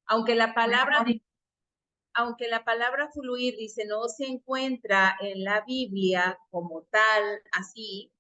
Aunque la palabra fluir, dice, no se encuentra en la Biblia como tal, así,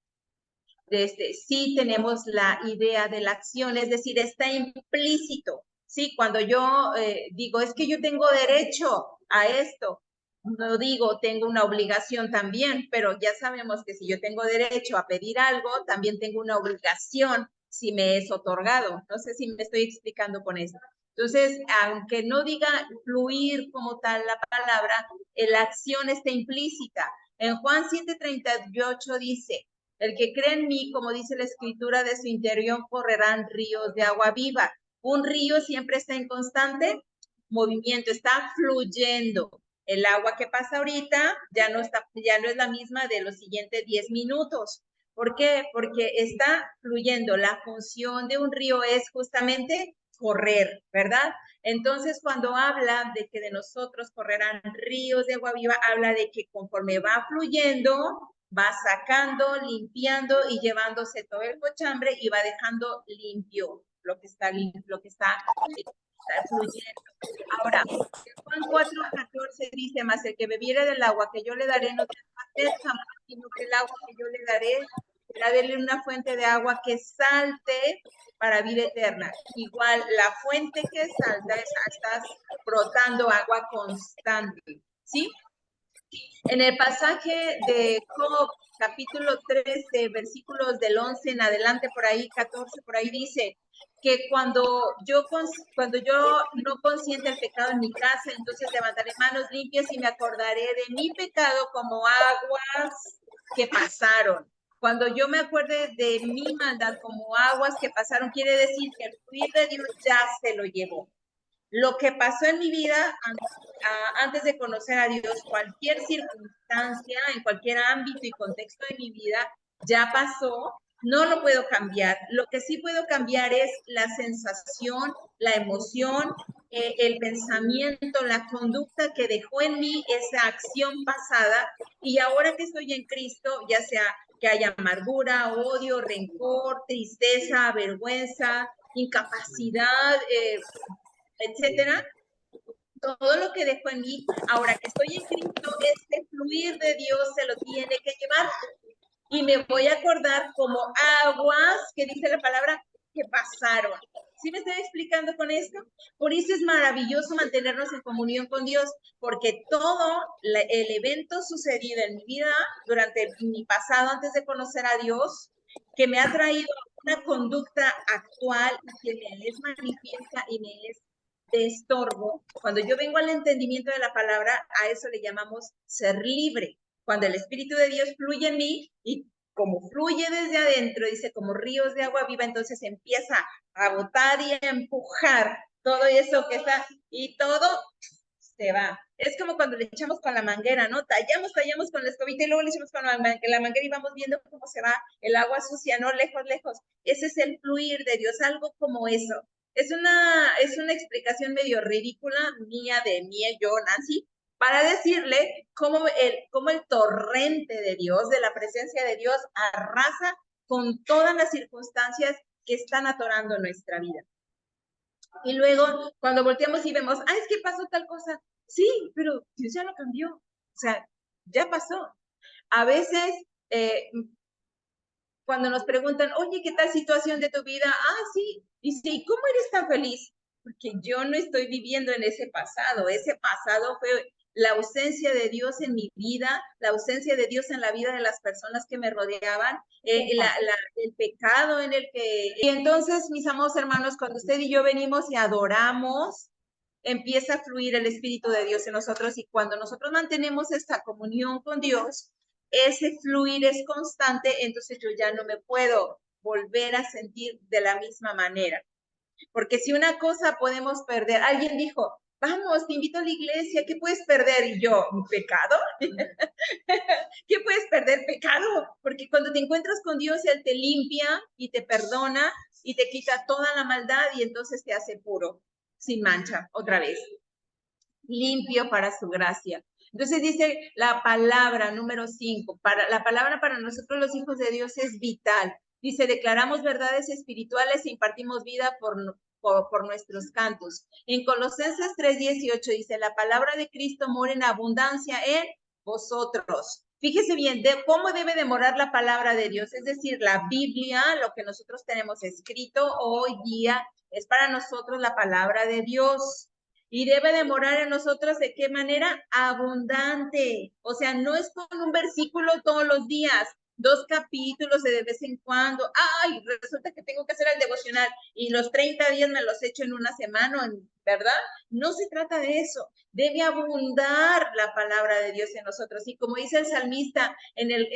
sí tenemos la idea de la acción, es decir, está implícito. Sí, cuando yo digo, es que yo tengo derecho a esto, no digo tengo una obligación también, pero ya sabemos que si yo tengo derecho a pedir algo, también tengo una obligación si me es otorgado. No sé si me estoy explicando con eso. Entonces, aunque no diga fluir como tal la palabra, la acción está implícita. En Juan 7:38 dice, el que cree en mí, como dice la escritura, de su interior correrán ríos de agua viva. Un río siempre está en constante movimiento, está fluyendo. El agua que pasa ahorita ya no es la misma de los siguientes 10 minutos. ¿Por qué? Porque está fluyendo. La función de un río es justamente correr, ¿verdad? Entonces, cuando habla de que de nosotros correrán ríos de agua viva, habla de que conforme va fluyendo, va sacando, limpiando y llevándose todo el cochambre y va dejando limpio lo que está fluyendo. Ahora, Juan 4:14 dice, más el que bebiere del agua que yo le daré no tendrá sed jamás, sino que el agua que yo le daré será de una fuente de agua que salte para vida eterna. Igual, la fuente que salta, estás brotando agua constante, ¿sí? En el pasaje de Job, capítulo 13, versículos del 11 en adelante, por ahí, 14, por ahí dice que cuando yo no consienta el pecado en mi casa, entonces levantaré manos limpias y me acordaré de mi pecado como aguas que pasaron. Cuando yo me acuerde de mi maldad como aguas que pasaron, quiere decir que el fluir de Dios ya se lo llevó. Lo que pasó en mi vida antes de conocer a Dios, cualquier circunstancia, en cualquier ámbito y contexto de mi vida, ya pasó, no lo puedo cambiar. Lo que sí puedo cambiar es la sensación, la emoción, el pensamiento, la conducta que dejó en mí esa acción pasada, y ahora que estoy en Cristo, ya sea que haya amargura, odio, rencor, tristeza, vergüenza, incapacidad, etcétera, todo lo que dejo en mí, ahora que estoy en Cristo, este fluir de Dios se lo tiene que llevar. Y me voy a acordar como aguas, que dice la palabra, que pasaron. ¿Sí me estoy explicando con esto? Por eso es maravilloso mantenernos en comunión con Dios, porque todo el evento sucedido en mi vida durante mi pasado antes de conocer a Dios, que me ha traído una conducta actual y que me es manifiesta y me es de estorbo, cuando yo vengo al entendimiento de la palabra, a eso le llamamos ser libre. Cuando el Espíritu de Dios fluye en mí y como fluye desde adentro, dice, como ríos de agua viva, entonces empieza a botar y a empujar todo eso que está, y todo se va. Es como cuando le echamos con la manguera, ¿no? Tallamos con la escobita y luego le echamos con la manguera y vamos viendo cómo se va el agua sucia, ¿no? Lejos. Ese es el fluir de Dios, algo como eso. Es una explicación medio ridícula mía, yo, Nancy, para decirle cómo el torrente de Dios, de la presencia de Dios, arrasa con todas las circunstancias que están atorando nuestra vida. Y luego, cuando volteamos y vemos, es que pasó tal cosa. Sí, pero Dios ya lo cambió. O sea, ya pasó. A veces, cuando nos preguntan, oye, ¿qué tal situación de tu vida? Sí. Dice, ¿y cómo eres tan feliz? Porque yo no estoy viviendo en ese pasado. Ese pasado fue la ausencia de Dios en mi vida, la ausencia de Dios en la vida de las personas que me rodeaban, el pecado en el que... Y entonces, mis amados hermanos, cuando usted y yo venimos y adoramos, empieza a fluir el Espíritu de Dios en nosotros, y cuando nosotros mantenemos esta comunión con Dios, ese fluir es constante, entonces yo ya no me puedo volver a sentir de la misma manera. Porque si una cosa podemos perder, alguien dijo, vamos, te invito a la iglesia, ¿qué puedes perder? Y yo, ¿mi pecado? ¿Qué puedes perder? Pecado. Porque cuando te encuentras con Dios, Él te limpia y te perdona y te quita toda la maldad y entonces te hace puro, sin mancha, otra vez. Limpio para su gracia. Entonces dice la palabra número 5, la palabra para nosotros los hijos de Dios es vital. Dice, declaramos verdades espirituales e impartimos vida por nuestros cantos. En Colosenses 3:18 dice, la palabra de Cristo mora en abundancia en vosotros. Fíjese bien, de cómo debe de morar la palabra de Dios, es decir, la Biblia, lo que nosotros tenemos escrito hoy día, es para nosotros la palabra de Dios. Y debe de morar en nosotros, ¿de qué manera? Abundante. O sea, no es con un versículo todos los días, 2 capítulos de vez en cuando. Ay, resulta que tengo que hacer el devocional y los 30 días me los echo en una semana, ¿verdad? No se trata de eso. Debe abundar la palabra de Dios en nosotros. Y como dice el salmista en el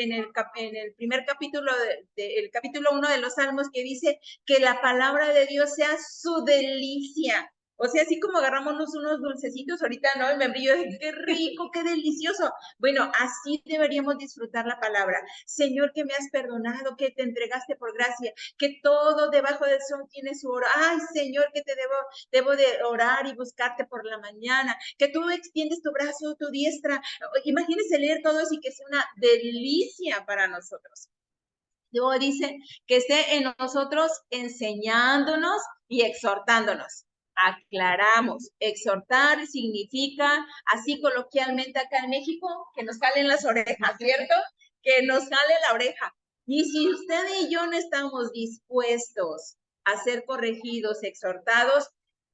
primer capítulo, el capítulo 1 de los Salmos, que dice que la palabra de Dios sea su delicia. O sea, así como agarramos unos dulcecitos ahorita, ¿no? El membrillo, qué rico, qué delicioso. Bueno, así deberíamos disfrutar la palabra. Señor, que me has perdonado, que te entregaste por gracia, que todo debajo del sol tiene su hora. Ay, Señor, que te debo de orar y buscarte por la mañana, que tú extiendes tu brazo, tu diestra. Imagínense leer todo eso y que sea una delicia para nosotros. Luego dice que esté en nosotros enseñándonos y exhortándonos. Aclaramos, exhortar significa, así coloquialmente acá en México, que nos jalen las orejas, ¿cierto? Que nos jale la oreja. Y si usted y yo no estamos dispuestos a ser corregidos, exhortados,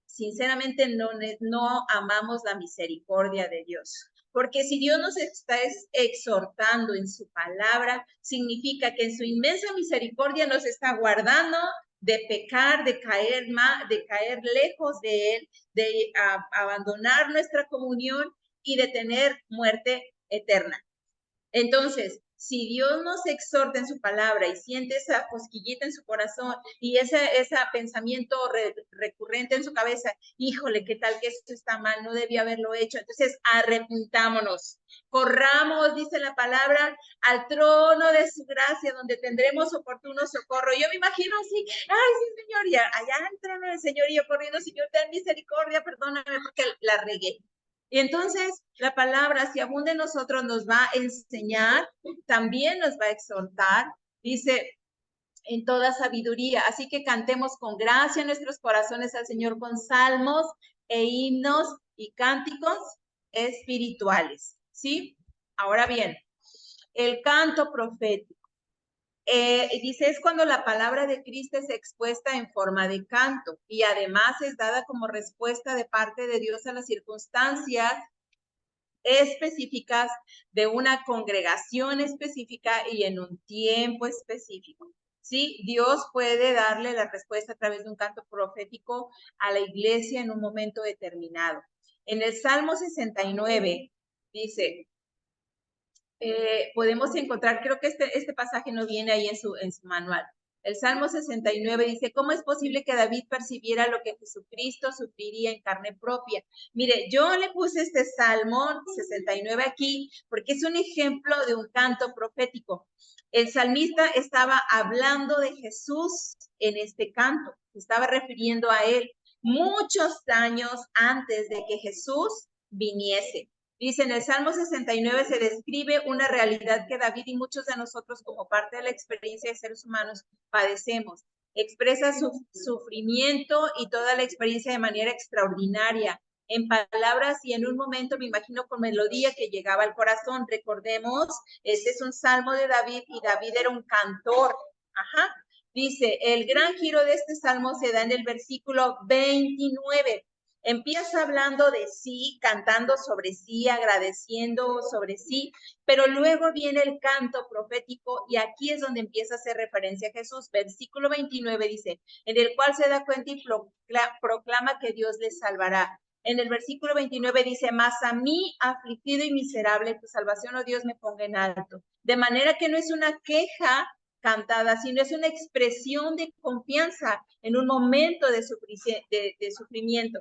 sinceramente no amamos la misericordia de Dios. Porque si Dios nos está exhortando en su palabra, significa que en su inmensa misericordia nos está guardando de pecar, de caer lejos de Él, de abandonar nuestra comunión y de tener muerte eterna. Entonces, si Dios nos exhorta en su palabra y siente esa cosquillita en su corazón y ese pensamiento recurrente en su cabeza, híjole, qué tal que esto está mal, no debía haberlo hecho. Entonces, arrepintámonos, corramos, dice la palabra, al trono de su gracia, donde tendremos oportuno socorro. Yo me imagino así, ay, sí, Señor, y allá en el trono del Señor, y yo corriendo, Señor, ten misericordia, perdóname porque la regué. Y entonces la palabra, si abunda en nosotros, nos va a enseñar, también nos va a exhortar, dice, en toda sabiduría. Así que cantemos con gracia en nuestros corazones al Señor con salmos e himnos y cánticos espirituales, ¿sí? Ahora bien, el canto profético. Dice, es cuando la palabra de Cristo es expuesta en forma de canto y además es dada como respuesta de parte de Dios a las circunstancias específicas de una congregación específica y en un tiempo específico. ¿Sí? Dios puede darle la respuesta a través de un canto profético a la iglesia en un momento determinado. En el Salmo 69 dice, podemos encontrar, creo que este pasaje no viene ahí en su manual. El Salmo 69 dice, ¿cómo es posible que David percibiera lo que Jesucristo sufriría en carne propia? Mire, yo le puse este Salmo 69 aquí porque es un ejemplo de un canto profético. El salmista estaba hablando de Jesús en este canto, se estaba refiriendo a él muchos años antes de que Jesús viniese. Dice, en el Salmo 69 se describe una realidad que David y muchos de nosotros como parte de la experiencia de seres humanos padecemos. Expresa su sufrimiento y toda la experiencia de manera extraordinaria, en palabras y en un momento, me imagino, con melodía que llegaba al corazón. Recordemos, este es un Salmo de David y David era un cantor. Ajá. Dice, el gran giro de este Salmo se da en el versículo 29. Empieza hablando de sí, cantando sobre sí, agradeciendo sobre sí, pero luego viene el canto profético y aquí es donde empieza a hacer referencia a Jesús. Versículo 29 dice, en el cual se da cuenta y proclama que Dios le salvará. En el versículo 29 dice, mas a mí, afligido y miserable, tu salvación, oh Dios, me ponga en alto. De manera que no es una queja cantada, sino es una expresión de confianza en un momento de sufrimiento.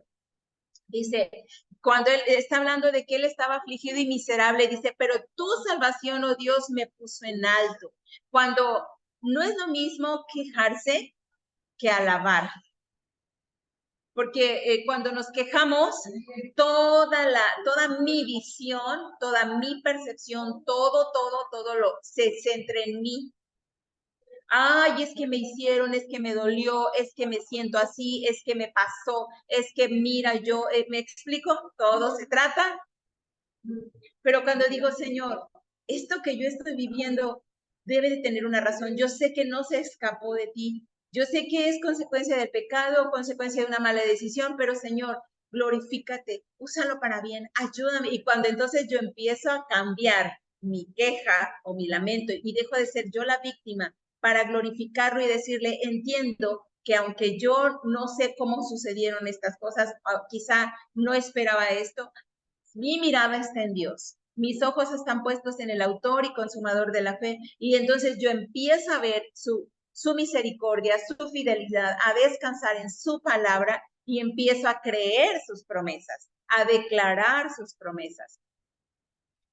Dice, cuando él está hablando de que él estaba afligido y miserable, dice, pero tu salvación, oh Dios, me puso en alto. Cuando no es lo mismo quejarse que alabar. Porque cuando nos quejamos, toda mi visión, toda mi percepción, todo se centra en mí. Ay, es que me hicieron, es que me dolió, es que me siento así, es que me pasó, es que mira, yo, ¿me explico? Todo se trata. Pero cuando digo, Señor, esto que yo estoy viviendo debe de tener una razón. Yo sé que no se escapó de ti. Yo sé que es consecuencia del pecado, consecuencia de una mala decisión, pero Señor, glorifícate, úsalo para bien, ayúdame. Y cuando entonces yo empiezo a cambiar mi queja o mi lamento y dejo de ser yo la víctima para glorificarlo y decirle, entiendo que aunque yo no sé cómo sucedieron estas cosas, quizá no esperaba esto, mi mirada está en Dios. Mis ojos están puestos en el autor y consumador de la fe. Y entonces yo empiezo a ver su misericordia, su fidelidad, a descansar en su palabra y empiezo a creer sus promesas, a declarar sus promesas.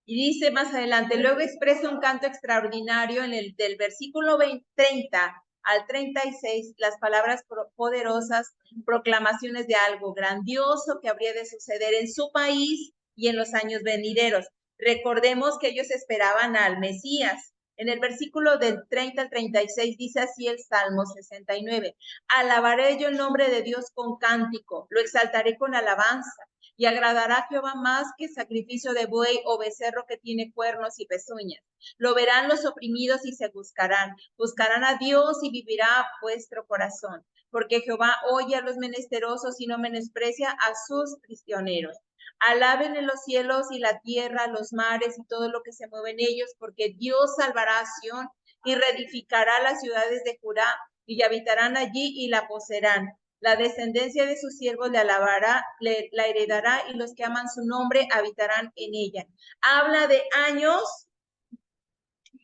Y dice más adelante, luego expresa un canto extraordinario en el del versículo 30 al 36, las palabras poderosas, proclamaciones de algo grandioso que habría de suceder en su país y en los años venideros. Recordemos que ellos esperaban al Mesías. En el versículo del 30 al 36 dice así el Salmo 69. Alabaré yo el nombre de Dios con cántico, lo exaltaré con alabanza. Y agradará a Jehová más que sacrificio de buey o becerro que tiene cuernos y pezuñas. Lo verán los oprimidos y se buscarán. Buscarán a Dios y vivirá vuestro corazón. Porque Jehová oye a los menesterosos y no menosprecia a sus prisioneros. Alaben en los cielos y la tierra, los mares y todo lo que se mueve en ellos, porque Dios salvará a Sión y reedificará las ciudades de Judá y habitarán allí y la poseerán. La descendencia de sus siervos le alabará, la heredará y los que aman su nombre habitarán en ella. Habla de años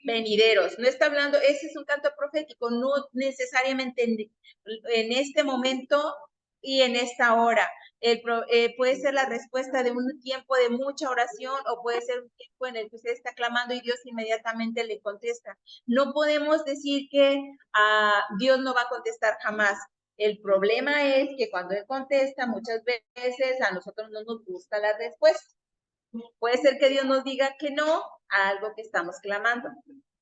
venideros, no está hablando, ese es un canto profético, no necesariamente en este momento y en esta hora. Puede ser la respuesta de un tiempo de mucha oración o puede ser un tiempo en el que usted está clamando y Dios inmediatamente le contesta. No podemos decir que Dios no va a contestar jamás. El problema es que cuando Él contesta, muchas veces a nosotros no nos gusta la respuesta. Puede ser que Dios nos diga que no a algo que estamos clamando.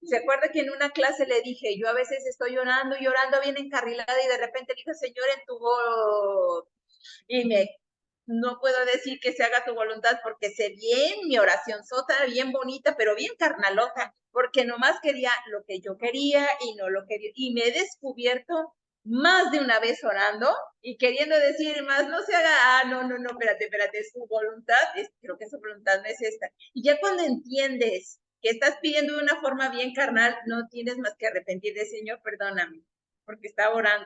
¿Se acuerda que en una clase le dije, yo a veces estoy llorando bien encarrilada y de repente le dije, Señor, en tu voz, y no puedo decir que se haga tu voluntad porque sé bien mi oración sota, bien bonita, pero bien carnalota, porque nomás quería lo que yo quería y no lo quería, y me he descubierto más de una vez orando y queriendo decir más, no se haga, no, espérate, su voluntad, creo que su voluntad no es esta. Y ya cuando entiendes que estás pidiendo de una forma bien carnal, no tienes más que arrepentir de Señor, perdóname, porque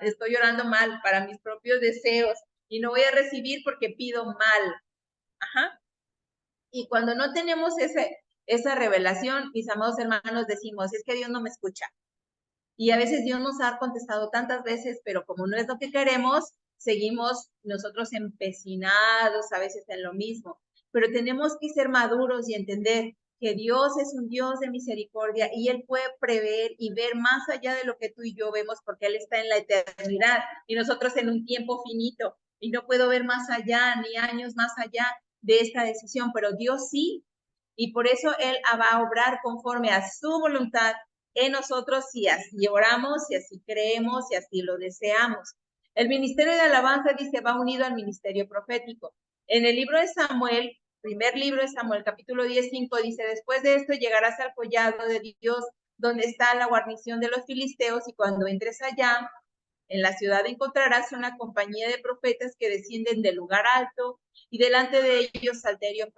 estoy orando mal para mis propios deseos y no voy a recibir porque pido mal. Ajá. Y cuando no tenemos esa revelación, mis amados hermanos, decimos, es que Dios no me escucha. Y a veces Dios nos ha contestado tantas veces, pero como no es lo que queremos, seguimos nosotros empecinados a veces en lo mismo. Pero tenemos que ser maduros y entender que Dios es un Dios de misericordia y Él puede prever y ver más allá de lo que tú y yo vemos porque Él está en la eternidad y nosotros en un tiempo finito y no puedo ver más allá ni años más allá de esta decisión, pero Dios sí. Y por eso Él va a obrar conforme a su voluntad en nosotros si así oramos, si así creemos, si así lo deseamos. El ministerio de alabanza, dice, va unido al ministerio profético. En el libro de Samuel, primer libro de Samuel, capítulo 10:5, dice, después de esto llegarás al collado de Dios, donde está la guarnición de los filisteos, y cuando entres allá, en la ciudad encontrarás una compañía de profetas que descienden del lugar alto, y delante de ellos salterio,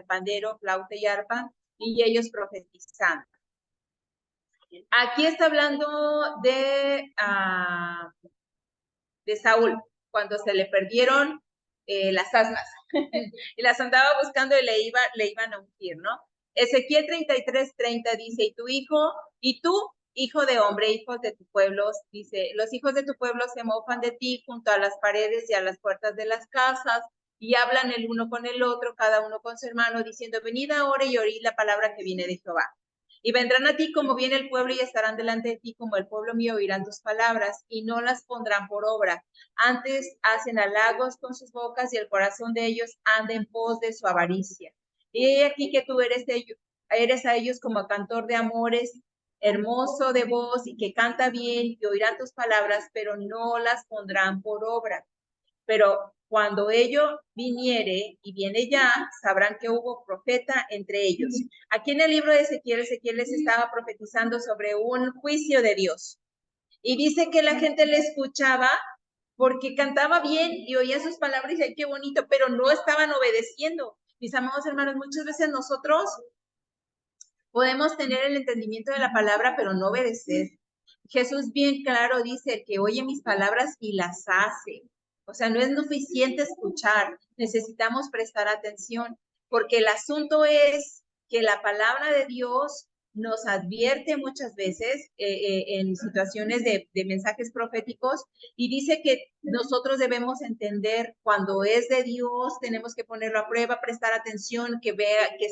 pandero, flauta y arpa, y ellos profetizando. Aquí está hablando de Saúl, cuando se le perdieron las asnas y las andaba buscando y le iban a ungir, ¿no? Ezequiel 33:30 dice, y tú, hijo de hombre, hijos de tu pueblo, dice, los hijos de tu pueblo se mofan de ti junto a las paredes y a las puertas de las casas, y hablan el uno con el otro, cada uno con su hermano, diciendo, venid ahora y oíd la palabra que viene de Jehová. Y vendrán a ti como viene el pueblo y estarán delante de ti como el pueblo mío, oirán tus palabras y no las pondrán por obra. Antes hacen halagos con sus bocas y el corazón de ellos anda en pos de su avaricia. Y he aquí que tú eres a ellos como cantor de amores hermoso de voz y que canta bien, que oirán tus palabras, pero no las pondrán por obra. Pero cuando ello viniere y viene ya, sabrán que hubo profeta entre ellos. Aquí en el libro de Ezequiel, Ezequiel les estaba profetizando sobre un juicio de Dios. Y dice que la gente le escuchaba porque cantaba bien y oía sus palabras y decía, qué bonito, pero no estaban obedeciendo. Mis amados hermanos, muchas veces nosotros podemos tener el entendimiento de la palabra, pero no obedecer. Jesús bien claro dice, el que oye mis palabras y las hace. O sea, no es suficiente escuchar, necesitamos prestar atención, porque el asunto es que la palabra de Dios nos advierte muchas veces en situaciones de mensajes proféticos y dice que nosotros debemos entender cuando es de Dios, tenemos que ponerlo a prueba, prestar atención, que vea, que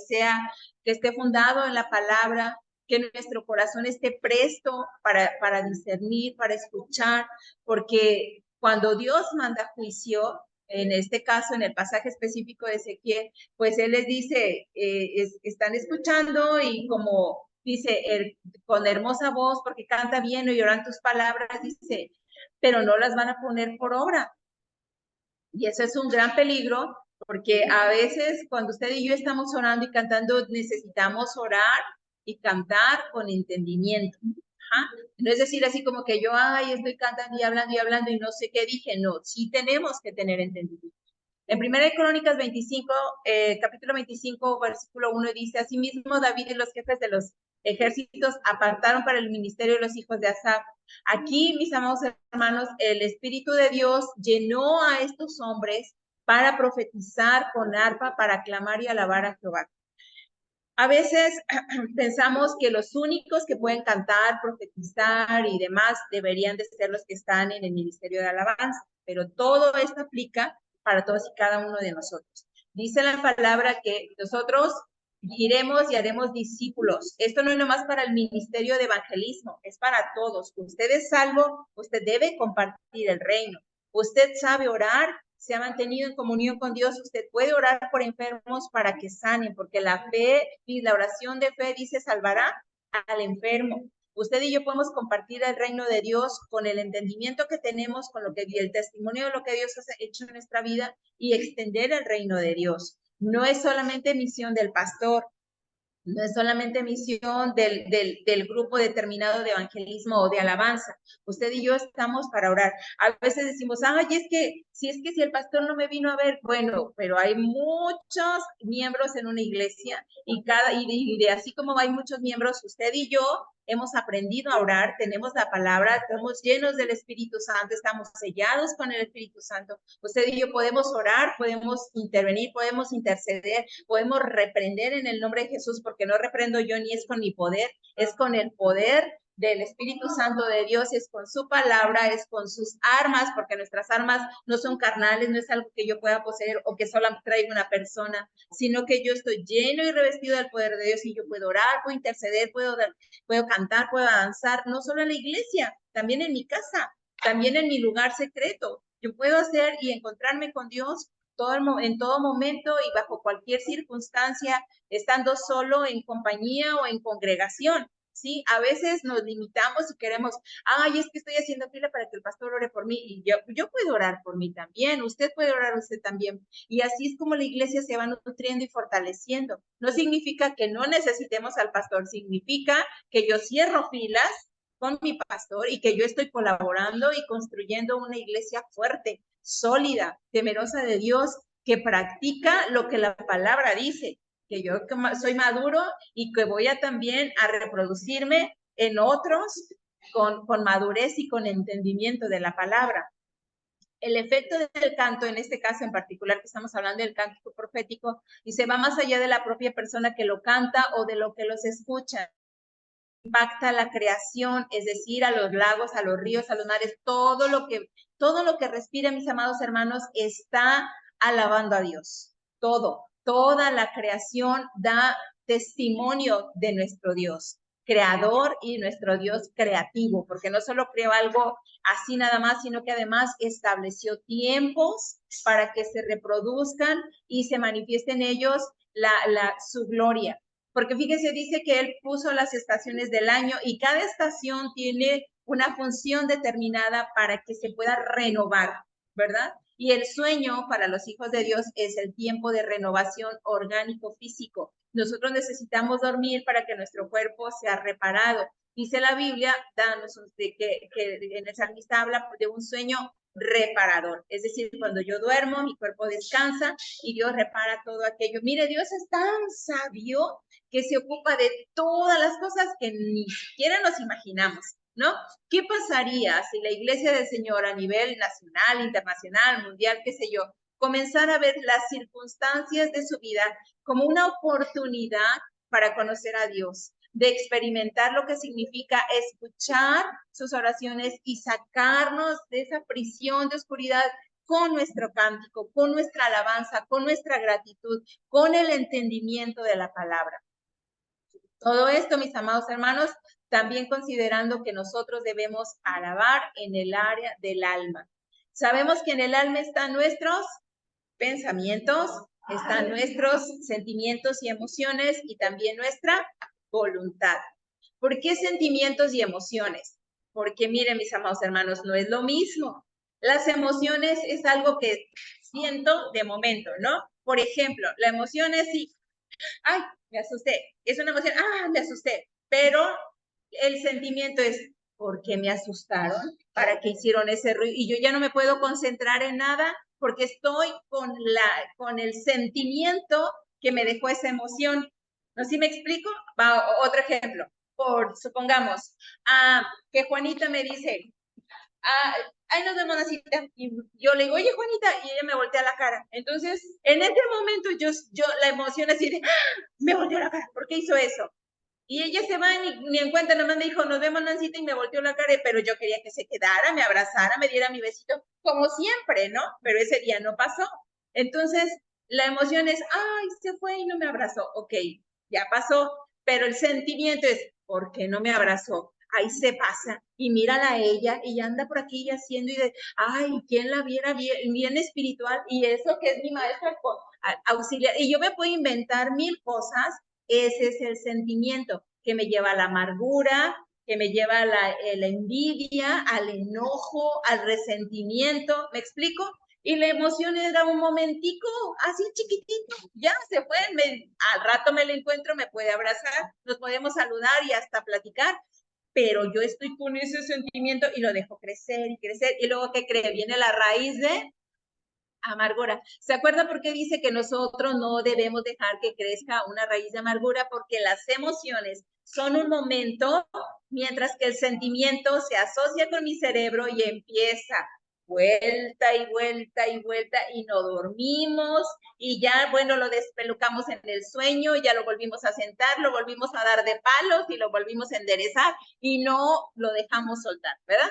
esté fundado en la palabra, que nuestro corazón esté presto para discernir, para escuchar, porque cuando Dios manda juicio, en este caso, en el pasaje específico de Ezequiel, pues Él les dice, están escuchando y como dice, con hermosa voz, porque canta bien, oirán tus palabras, dice, pero no las van a poner por obra. Y eso es un gran peligro, porque a veces cuando usted y yo estamos orando y cantando, necesitamos orar y cantar con entendimiento. Ajá. No es decir así como que yo, ay, estoy cantando y hablando y no sé qué dije. No, sí tenemos que tener entendimiento. En 1 Crónicas 25, capítulo 25, versículo 1 dice, asimismo David y los jefes de los ejércitos apartaron para el ministerio de los hijos de Asaf. Aquí, mis amados hermanos, el Espíritu de Dios llenó a estos hombres para profetizar con arpa, para clamar y alabar a Jehová. A veces pensamos que los únicos que pueden cantar, profetizar y demás deberían de ser los que están en el ministerio de alabanza, pero todo esto aplica para todos y cada uno de nosotros. Dice la palabra que nosotros iremos y haremos discípulos. Esto no es nomás para el ministerio de evangelismo, es para todos. Usted es salvo, usted debe compartir el reino. Usted sabe orar, se ha mantenido en comunión con Dios, usted puede orar por enfermos para que sanen, porque la fe y la oración de fe dice salvará al enfermo. Usted y yo podemos compartir el reino de Dios con el entendimiento que tenemos, con lo que el testimonio de lo que Dios ha hecho en nuestra vida y extender el reino de Dios. No es solamente misión del pastor, no es solamente misión del grupo determinado de evangelismo o de alabanza. Usted y yo estamos para orar. A veces decimos, ay, es que si el pastor no me vino a ver, bueno, pero hay muchos miembros en una iglesia y de así como hay muchos miembros, usted y yo hemos aprendido a orar, tenemos la palabra, estamos llenos del Espíritu Santo, estamos sellados con el Espíritu Santo. Usted y yo podemos orar, podemos intervenir, podemos interceder, podemos reprender en el nombre de Jesús, porque no reprendo yo ni es con mi poder, es con el poder del Espíritu Santo de Dios, es con su palabra, es con sus armas, porque nuestras armas no son carnales, no es algo que yo pueda poseer o que solo traiga una persona, sino que yo estoy lleno y revestido del poder de Dios y yo puedo orar, puedo interceder, puedo cantar, puedo avanzar, no solo en la iglesia, también en mi casa, también en mi lugar secreto. Yo puedo hacer y encontrarme con Dios en todo momento y bajo cualquier circunstancia, estando solo en compañía o en congregación. Sí, a veces nos limitamos y queremos, ay, es que estoy haciendo fila para que el pastor ore por mí y yo puedo orar por mí también, usted puede orar usted también. Y así es como la iglesia se va nutriendo y fortaleciendo. No significa que no necesitemos al pastor, significa que yo cierro filas con mi pastor y que yo estoy colaborando y construyendo una iglesia fuerte, sólida, temerosa de Dios, que practica lo que la palabra dice, que yo soy maduro y que voy a también a reproducirme en otros con madurez y con entendimiento de la palabra. El efecto del canto, en este caso en particular que estamos hablando del canto profético, y se va más allá de la propia persona que lo canta o de lo que los escucha. Impacta la creación, es decir, a los lagos, a los ríos, a los mares, todo lo que respira, mis amados hermanos, está alabando a Dios. Toda la creación da testimonio de nuestro Dios creador y nuestro Dios creativo, porque no solo creó algo así nada más, sino que además estableció tiempos para que se reproduzcan y se manifieste en ellos su gloria. Porque fíjese, dice que Él puso las estaciones del año y cada estación tiene una función determinada para que se pueda renovar, ¿verdad? Y el sueño para los hijos de Dios es el tiempo de renovación orgánico-físico. Nosotros necesitamos dormir para que nuestro cuerpo sea reparado. Dice la Biblia, que en el salmista habla de un sueño reparador. Es decir, cuando yo duermo, mi cuerpo descansa y Dios repara todo aquello. Mire, Dios es tan sabio que se ocupa de todas las cosas que ni siquiera nos imaginamos, ¿no? ¿Qué pasaría si la Iglesia del Señor a nivel nacional, internacional, mundial, qué sé yo, comenzara a ver las circunstancias de su vida como una oportunidad para conocer a Dios, de experimentar lo que significa escuchar sus oraciones y sacarnos de esa prisión de oscuridad con nuestro cántico, con nuestra alabanza, con nuestra gratitud, con el entendimiento de la palabra? Todo esto, mis amados hermanos, también considerando que nosotros debemos alabar en el área del alma. Sabemos que en el alma están nuestros pensamientos, están nuestros sentimientos y emociones y también nuestra voluntad. ¿Por qué sentimientos y emociones? Porque miren, mis amados hermanos, no es lo mismo. Las emociones es algo que siento de momento, ¿no? Por ejemplo, la emoción es sí, ay, me asusté. Es una emoción, me asusté. Pero el sentimiento es, ¿por qué me asustaron? ¿Para qué hicieron ese ruido? Y yo ya no me puedo concentrar en nada porque estoy con el sentimiento que me dejó esa emoción. ¿No sé si me explico? Otro ejemplo. Supongamos, que Juanita me dice, ahí nos vemos una cita. Y yo le digo, oye, Juanita, y ella me voltea la cara. Entonces, en ese momento, yo la emoción así de, me volteó la cara, ¿por qué hizo eso? Y ella se va ni en cuenta, nomás me dijo, nos vemos en una cita y me volteó la cara, pero yo quería que se quedara, me abrazara, me diera mi besito, como siempre, ¿no? Pero ese día no pasó. Entonces, la emoción es, ay, se fue y no me abrazó. Ok, ya pasó, pero el sentimiento es, ¿por qué no me abrazó? Ahí se pasa y mírala a ella y anda por aquí y haciendo y de, ay, ¿quién la viera bien espiritual? Y eso que es mi maestra auxiliar. Y yo me puedo inventar 1000 cosas. Ese es el sentimiento que me lleva a la amargura, que me lleva a la envidia, al enojo, al resentimiento. ¿Me explico? Y la emoción era un momentico, así chiquitito, ya se fue, al rato me la encuentro, me puede abrazar, nos podemos saludar y hasta platicar, pero yo estoy con ese sentimiento y lo dejo crecer y crecer, y luego, ¿qué cree? Viene la raíz de amargura. ¿Se acuerda por qué dice que nosotros no debemos dejar que crezca una raíz de amargura? Porque las emociones son un momento, mientras que el sentimiento se asocia con mi cerebro y empieza vuelta y vuelta y vuelta y no dormimos y ya, bueno, lo despelucamos en el sueño, ya lo volvimos a sentar, lo volvimos a dar de palos y lo volvimos a enderezar y no lo dejamos soltar, ¿verdad?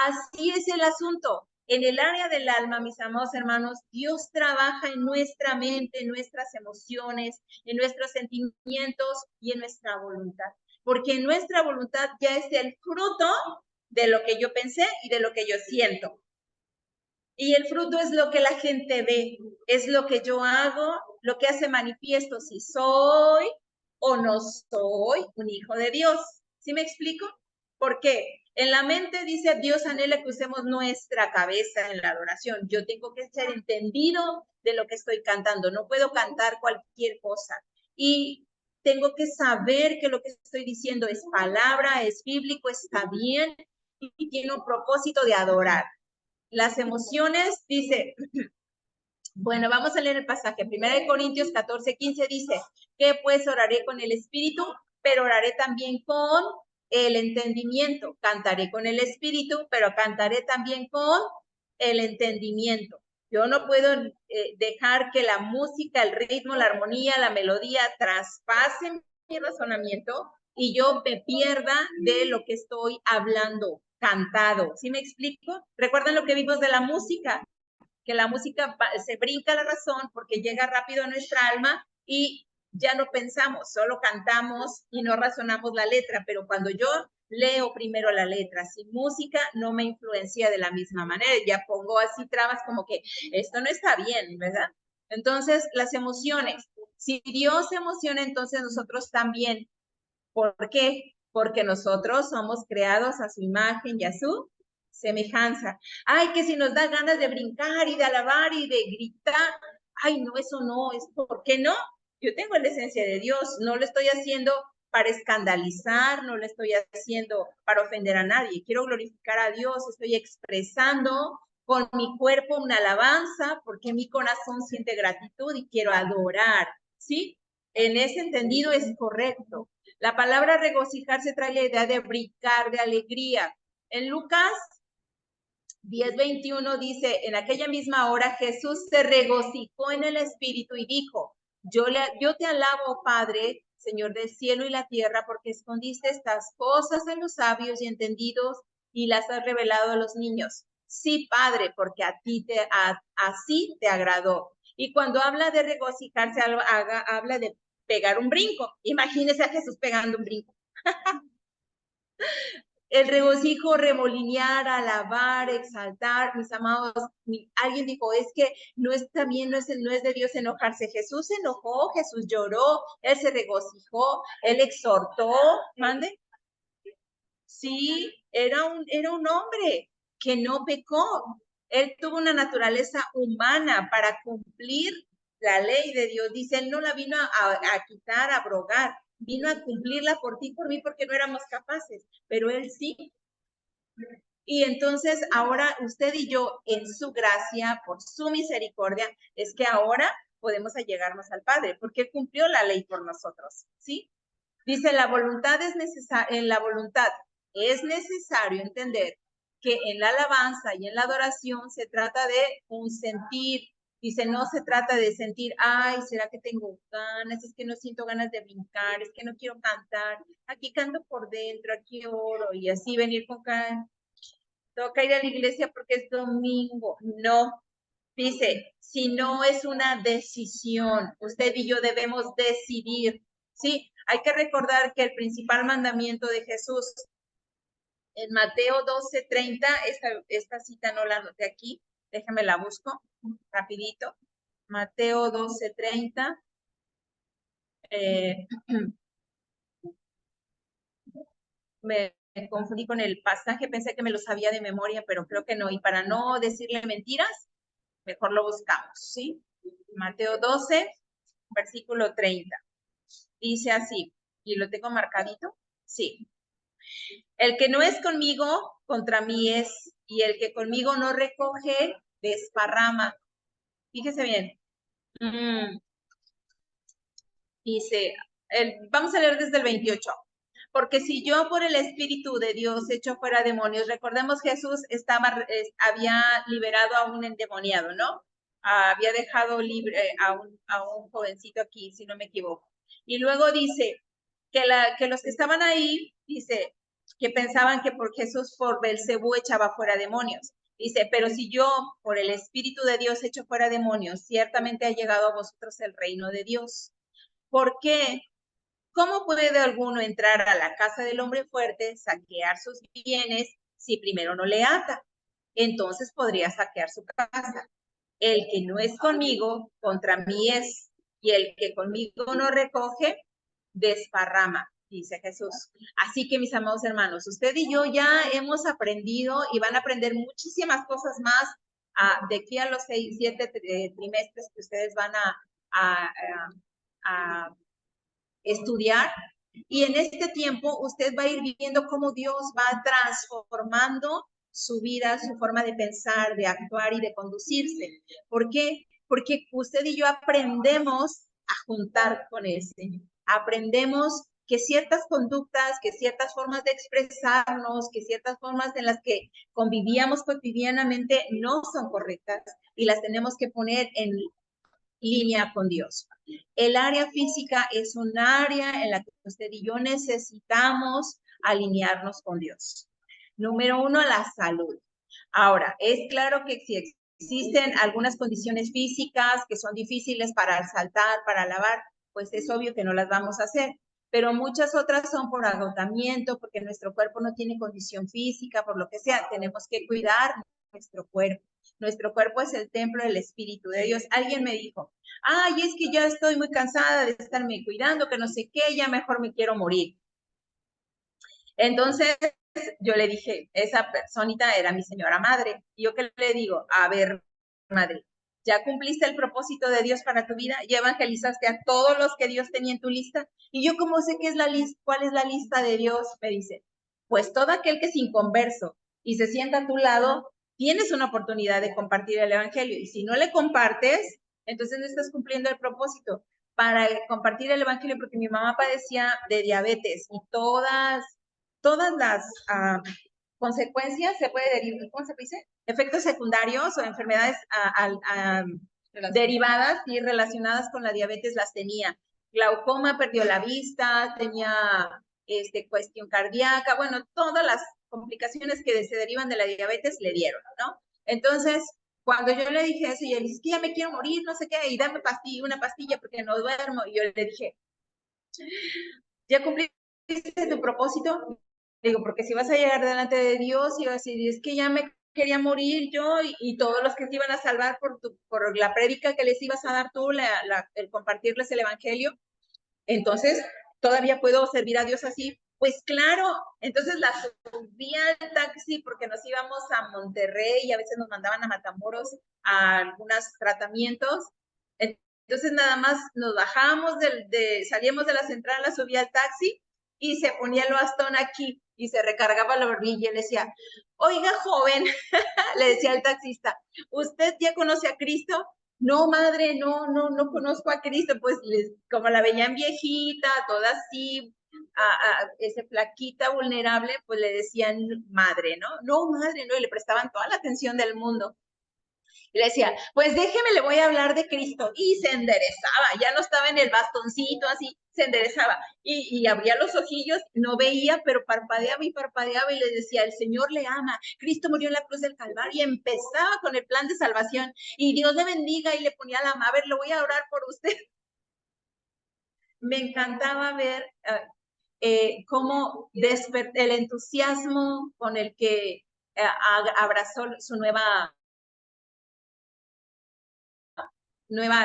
Así es el asunto. En el área del alma, mis amados hermanos, Dios trabaja en nuestra mente, en nuestras emociones, en nuestros sentimientos y en nuestra voluntad. Porque nuestra voluntad ya es el fruto de lo que yo pensé y de lo que yo siento. Y el fruto es lo que la gente ve, es lo que yo hago, lo que hace manifiesto si soy o no soy un hijo de Dios. ¿Sí me explico? ¿Por qué? En la mente dice Dios anhela que usemos nuestra cabeza en la adoración. Yo tengo que ser entendido de lo que estoy cantando. No puedo cantar cualquier cosa. Y tengo que saber que lo que estoy diciendo es palabra, es bíblico, está bien y tiene un propósito de adorar. Las emociones, dice, bueno, vamos a leer el pasaje. 1 Corintios 14:15 dice, que pues oraré con el espíritu, pero oraré también con el entendimiento. Cantaré con el espíritu, pero cantaré también con el entendimiento. Yo no puedo dejar que la música, el ritmo, la armonía, la melodía traspasen mi razonamiento y yo me pierda de lo que estoy hablando, cantado. ¿Sí me explico? ¿Recuerdan lo que vimos de la música? Que la música se brinca la razón porque llega rápido a nuestra alma y ya no pensamos, solo cantamos y no razonamos la letra, pero cuando yo leo primero la letra sin música, no me influencia de la misma manera, ya pongo así trabas como que esto no está bien, ¿verdad? Entonces, las emociones, Si Dios se emociona, entonces nosotros también. ¿Por qué? Porque nosotros somos creados a su imagen y a su semejanza. Ay, que si nos da ganas de brincar y de alabar y de gritar, ay, no, eso no, es ¿por qué no? Yo tengo la esencia de Dios, no lo estoy haciendo para escandalizar, no lo estoy haciendo para ofender a nadie. Quiero glorificar a Dios, estoy expresando con mi cuerpo una alabanza porque mi corazón siente gratitud y quiero adorar, ¿sí? En ese entendido es correcto. La palabra regocijarse trae la idea de brincar, de alegría. En Lucas 10:21 dice, en aquella misma hora Jesús se regocijó en el Espíritu y dijo, yo te alabo, Padre, Señor del cielo y la tierra, porque escondiste estas cosas a los sabios y entendidos y las has revelado a los niños. Sí, Padre, porque así te agradó. Y cuando habla de regocijarse, habla de pegar un brinco. Imagínese a Jesús pegando un brinco. El regocijo, remolinear, alabar, exaltar, mis amados. Alguien dijo, es que no es también, no es de Dios enojarse. Jesús se enojó, Jesús lloró, él se regocijó, él exhortó, mande. Sí, era un hombre que no pecó. Él tuvo una naturaleza humana para cumplir la ley de Dios. Dice, él no la vino a quitar, a abrogar, vino a cumplirla por ti, por mí, porque no éramos capaces, pero él sí. Y entonces ahora usted y yo, en su gracia, por su misericordia, es que ahora podemos allegarnos al Padre, porque cumplió la ley por nosotros, ¿sí? Dice, la voluntad es necesaria, en la voluntad es necesario entender que en la alabanza y en la adoración se trata de un sentir. Dice, no se trata de sentir, ay, ¿será que tengo ganas? Es que no siento ganas de brincar, es que no quiero cantar. Aquí canto por dentro, aquí oro y así venir con cada... Toca ir a la iglesia porque es domingo. No, dice, si no es una decisión, usted y yo debemos decidir, ¿sí? Hay que recordar que el principal mandamiento de Jesús en Mateo 12:30, esta cita no la anoté aquí, déjame la busco rapidito. Mateo 12:30. Me confundí con el pasaje, pensé que me lo sabía de memoria, pero creo que no. Y para no decirle mentiras, mejor lo buscamos, ¿sí? Mateo 12, versículo 30. Dice así, y lo tengo marcadito, sí. El que no es conmigo, contra mí es, y el que conmigo no recoge, desparrama. Fíjese bien. Dice, vamos a leer desde el 28. Porque si yo por el Espíritu de Dios echo fuera demonios, recordemos Jesús había liberado a un endemoniado, ¿no? Había dejado libre a un jovencito aquí, si no me equivoco. Y luego dice que los que estaban ahí, dice, que pensaban que por Jesús, por Belcebú, echaba fuera demonios. Dice, pero si yo por el Espíritu de Dios echo fuera demonios, ciertamente ha llegado a vosotros el reino de Dios. ¿Por qué? ¿Cómo puede alguno entrar a la casa del hombre fuerte, saquear sus bienes, si primero no le ata? Entonces podría saquear su casa. El que no es conmigo, contra mí es, y el que conmigo no recoge, desparrama, dice Jesús. Así que, mis amados hermanos, usted y yo ya hemos aprendido y van a aprender muchísimas cosas más de aquí a los 6, 7 trimestres que ustedes van a estudiar, y en este tiempo usted va a ir viendo cómo Dios va transformando su vida, su forma de pensar, de actuar y de conducirse. ¿Por qué? Porque usted y yo aprendemos a juntar con ese. Aprendemos que ciertas conductas, que ciertas formas de expresarnos, que ciertas formas en las que convivíamos cotidianamente no son correctas y las tenemos que poner en línea con Dios. El área física es un área en la que usted y yo necesitamos alinearnos con Dios. Número 1, la salud. Ahora, es claro que si existen algunas condiciones físicas que son difíciles para saltar, para lavar, pues es obvio que no las vamos a hacer. Pero muchas otras son por agotamiento, porque nuestro cuerpo no tiene condición física, por lo que sea, tenemos que cuidar nuestro cuerpo. nuestro cuerpo es el templo del Espíritu de Dios. Alguien me dijo, ay, es que ya estoy muy cansada de estarme cuidando, que no sé qué, ya mejor me quiero morir. Entonces, yo le dije, esa personita era mi señora madre. Y yo que le digo, a ver, madre, ¿ya cumpliste el propósito de Dios para tu vida? ¿Ya evangelizaste a todos los que Dios tenía en tu lista? Y yo, ¿cómo sé qué es la lista? ¿Cuál es la lista de Dios? Me dice, pues todo aquel que es inconverso y se sienta a tu lado, tienes una oportunidad de compartir el evangelio. Y si no le compartes, entonces no estás cumpliendo el propósito para compartir el evangelio, porque mi mamá padecía de diabetes y todas las consecuencias se puede derivar, ¿cómo se dice? Efectos secundarios o enfermedades derivadas y relacionadas con la diabetes las tenía. Glaucoma, perdió la vista, tenía cuestión cardíaca, bueno, todas las complicaciones que se derivan de la diabetes le dieron, ¿no? Entonces, cuando yo le dije eso, y él dice, es que ya me quiero morir, no sé qué, y dame una pastilla porque no duermo, y yo le dije, ¿ya cumpliste tu propósito? Digo, porque si vas a llegar delante de Dios y vas a decir, es que ya me quería morir yo y todos los que te iban a salvar por la prédica que les ibas a dar tú, el compartirles el evangelio, entonces todavía puedo servir a Dios así. Pues claro, entonces la subí al taxi porque nos íbamos a Monterrey y a veces nos mandaban a Matamoros a algunos tratamientos. Entonces nada más nos bajamos, salíamos de la central, la subí al taxi y se ponía el bastón aquí y se recargaba la barbilla y le decía, oiga joven, le decía al taxista, ¿usted ya conoce a Cristo? No, madre, no conozco a Cristo, pues como la veían viejita, toda así, ese flaquita, vulnerable, pues le decían madre, ¿no? No, madre, no, y le prestaban toda la atención del mundo. Y le decía, pues déjeme, le voy a hablar de Cristo. Y se enderezaba, ya no estaba en el bastoncito así, se enderezaba. Y abría los ojillos, no veía, pero parpadeaba y le decía, el Señor le ama, Cristo murió en la cruz del Calvario, y empezaba con el plan de salvación. Y Dios le bendiga, y le ponía la mano, a ver, lo voy a orar por usted. Me encantaba ver cómo el entusiasmo con el que abrazó su nueva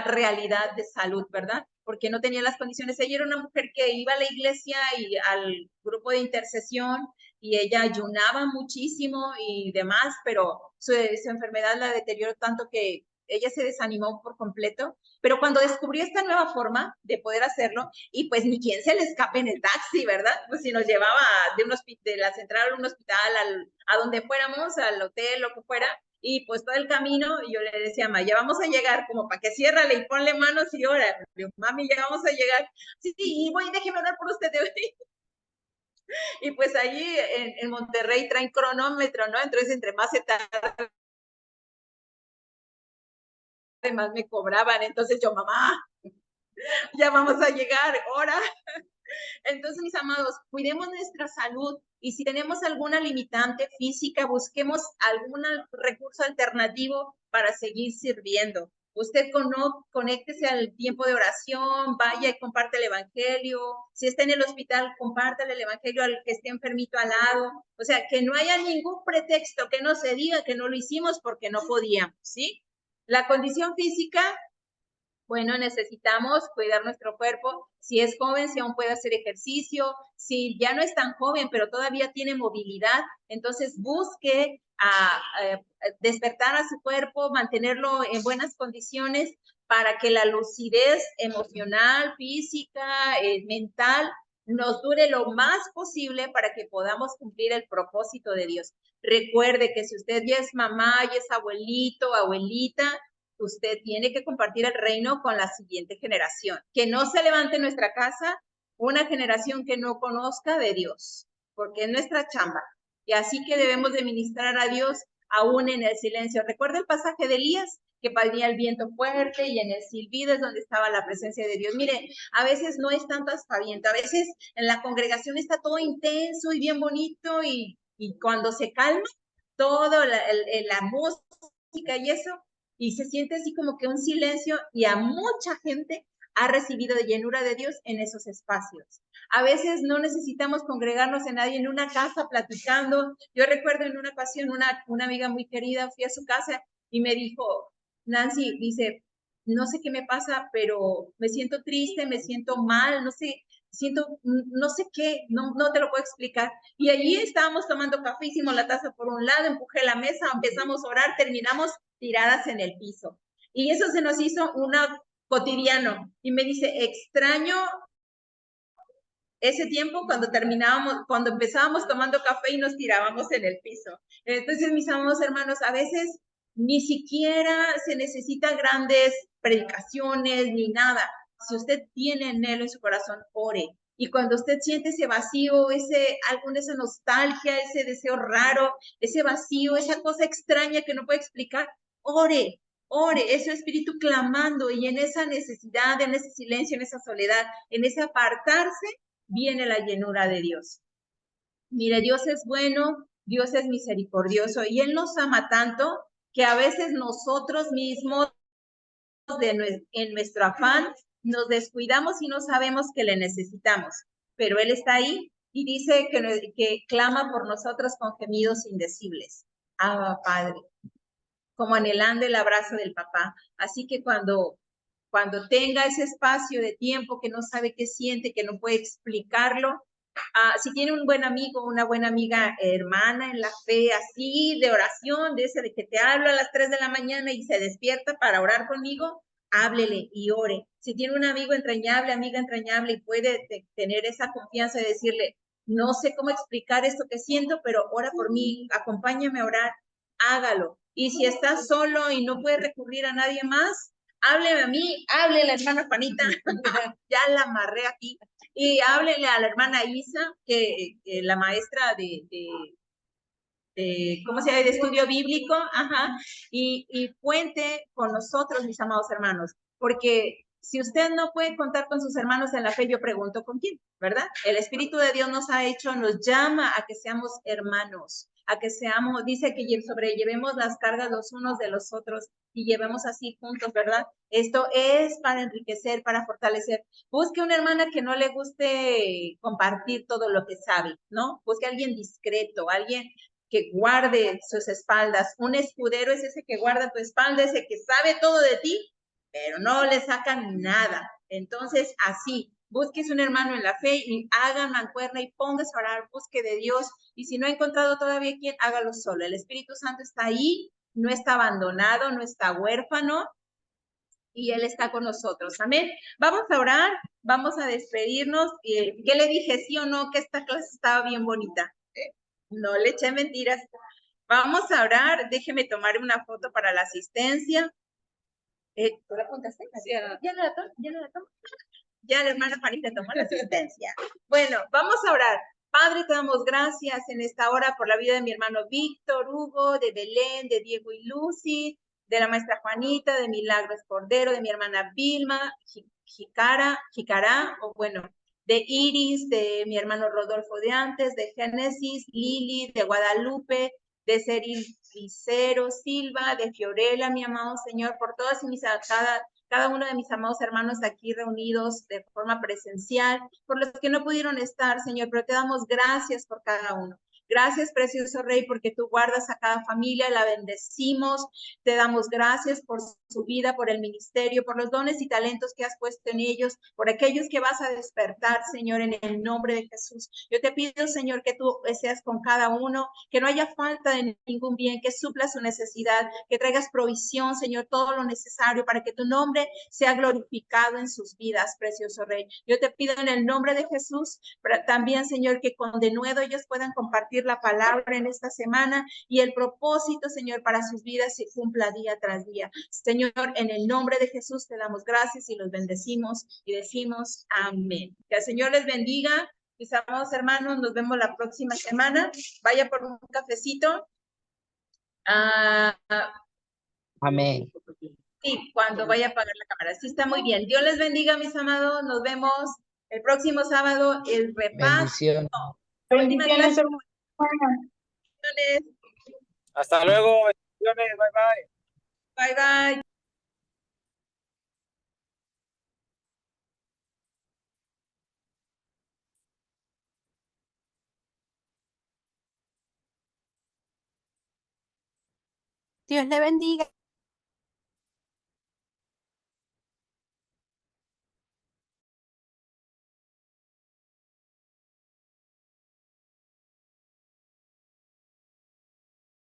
realidad de salud, ¿verdad? Porque no tenía las condiciones. Ella era una mujer que iba a la iglesia y al grupo de intercesión y ella ayunaba muchísimo y demás, pero su enfermedad la deterioró tanto que ella se desanimó por completo, pero cuando descubrió esta nueva forma de poder hacerlo, y pues ni quien se le escape en el taxi, ¿verdad? Pues si nos llevaba de la central a un hospital, a donde fuéramos, al hotel, lo que fuera, y pues todo el camino, y yo le decía, ma, ya vamos a llegar, como para que ciérrale y ponle manos y ora. Mami, ya vamos a llegar. Sí, y voy, déjeme orar por usted. Y pues allí en Monterrey traen cronómetro, ¿no? Entonces, entre más se tarda, más me cobraban. Entonces yo, mamá, ya vamos a llegar, ora. Entonces, mis amados, cuidemos nuestra salud y si tenemos alguna limitante física, busquemos algún recurso alternativo para seguir sirviendo. Usted conéctese al tiempo de oración, vaya y comparte el evangelio. Si está en el hospital, compártale el evangelio al que esté enfermito al lado. O sea, que no haya ningún pretexto, que no se diga que no lo hicimos porque no podíamos, ¿sí? La condición física, bueno, necesitamos cuidar nuestro cuerpo. Si es joven, si aún puede hacer ejercicio, si ya no es tan joven, pero todavía tiene movilidad, entonces busque despertar a su cuerpo, mantenerlo en buenas condiciones para que la lucidez emocional, física, mental, nos dure lo más posible para que podamos cumplir el propósito de Dios. Recuerde que si usted ya es mamá, ya es abuelito, abuelita, usted tiene que compartir el reino con la siguiente generación. Que no se levante en nuestra casa una generación que no conozca de Dios, porque es nuestra chamba. Y así que debemos de ministrar a Dios aún en el silencio. ¿Recuerda el pasaje de Elías? Que venía el viento fuerte y en el silbido es donde estaba la presencia de Dios. Mire, a veces no es tanto aspaviento, a veces en la congregación está todo intenso y bien bonito y cuando se calma, todo la música y eso, y se siente así como que un silencio y a mucha gente ha recibido de llenura de Dios en esos espacios. A veces no necesitamos congregarnos en nadie en una casa platicando. Yo recuerdo en una ocasión una amiga muy querida, fui a su casa y me dijo, Nancy, dice, no sé qué me pasa, pero me siento triste, me siento mal, no sé, siento, no sé qué, no te lo puedo explicar. Y allí estábamos tomando café, hicimos la taza por un lado, empujé la mesa, empezamos a orar, terminamos tiradas en el piso. Y eso se nos hizo una cotidiano. Y me dice, extraño ese tiempo cuando terminábamos, cuando empezábamos tomando café y nos tirábamos en el piso. Entonces, mis amados hermanos, a veces ni siquiera se necesitan grandes predicaciones ni nada. Si usted tiene anhelo en su corazón, ore. Y cuando usted siente ese vacío, esa nostalgia, ese deseo raro, ese vacío, esa cosa extraña que no puede explicar, ore, ore, es su espíritu clamando y en esa necesidad, en ese silencio, en esa soledad, en ese apartarse, viene la llenura de Dios. Mire, Dios es bueno, Dios es misericordioso y Él nos ama tanto que a veces nosotros mismos en nuestro afán nos descuidamos y no sabemos que le necesitamos, pero Él está ahí y dice que clama por nosotros con gemidos indecibles. Ah, Padre, como anhelando el abrazo del papá. Así que cuando tenga ese espacio de tiempo que no sabe qué siente, que no puede explicarlo, si tiene un buen amigo, una buena amiga hermana en la fe, así de oración, de ese de que te hablo a las 3 de la mañana y se despierta para orar conmigo, háblele y ore. Si tiene un amigo entrañable, amiga entrañable y puede tener esa confianza de decirle, no sé cómo explicar esto que siento, pero ora por mí, acompáñame a orar, hágalo. Y si está solo y no puede recurrir a nadie más, hábleme a mí, háblele a la hermana Juanita, ya la amarré aquí, y háblele a la hermana Isa, que la maestra ¿cómo se llama? De estudio bíblico, ajá, y cuente con nosotros, mis amados hermanos, porque si usted no puede contar con sus hermanos en la fe, yo pregunto con quién, ¿verdad? El Espíritu de Dios nos ha hecho, nos llama a que seamos hermanos, a que seamos, dice que sobrellevemos las cargas los unos de los otros y llevemos así juntos, ¿verdad? Esto es para enriquecer, para fortalecer. Busque una hermana que no le guste compartir todo lo que sabe, ¿no? Busque a alguien discreto, alguien que guarde sus espaldas. Un escudero es ese que guarda tu espalda, ese que sabe todo de ti, pero no le sacan nada. Entonces, así, busques un hermano en la fe y haga mancuerna y póngase a orar, busque de Dios. Y si no ha encontrado todavía quién, hágalo solo. El Espíritu Santo está ahí, no está abandonado, no está huérfano y Él está con nosotros. Amén. Vamos a orar, vamos a despedirnos. ¿Qué le dije? ¿Sí o no? Que esta clase estaba bien bonita. No le eché mentiras. Vamos a orar. Déjeme tomar una foto para la asistencia. ¿Tú la apuntaste? Sí, ¿Ya la tomo? Ya la hermana Juanita tomó la asistencia. Bueno, vamos a orar. Padre, te damos gracias en esta hora por la vida de mi hermano Víctor, Hugo, de Belén, de Diego y Lucy, de la maestra Juanita, de Milagros Cordero, de mi hermana Vilma, Jicará, o bueno, de Iris, de mi hermano Rodolfo de antes, de Génesis, Lili, de Guadalupe, de Ceril Vicero, Silva, de Fiorella, mi amado Señor, por todas mis cada uno de mis amados hermanos aquí reunidos de forma presencial, por los que no pudieron estar, Señor, pero te damos gracias por cada uno. Gracias, precioso Rey, porque tú guardas a cada familia, la bendecimos. Te damos gracias por su vida, por el ministerio, por los dones y talentos que has puesto en ellos, por aquellos que vas a despertar, Señor, en el nombre de Jesús. Yo te pido, Señor, que tú seas con cada uno, que no haya falta de ningún bien, que supla su necesidad, que traigas provisión, Señor, todo lo necesario para que tu nombre sea glorificado en sus vidas, precioso Rey. Yo te pido en el nombre de Jesús, pero también, Señor, que con denuedo ellos puedan compartir la palabra en esta semana y el propósito, Señor, para sus vidas se cumpla día tras día. Señor, en el nombre de Jesús te damos gracias y los bendecimos y decimos amén. Que el Señor les bendiga. Mis amados hermanos, nos vemos la próxima semana. Vaya por un cafecito. Amén. Sí, cuando vaya a apagar la cámara. Sí, está muy bien. Dios les bendiga, mis amados. Nos vemos el próximo sábado. El repaso. Bendiciones. La última clase. Hasta luego. Bendiciones. Bye, bye. Bye, bye. Dios le bendiga.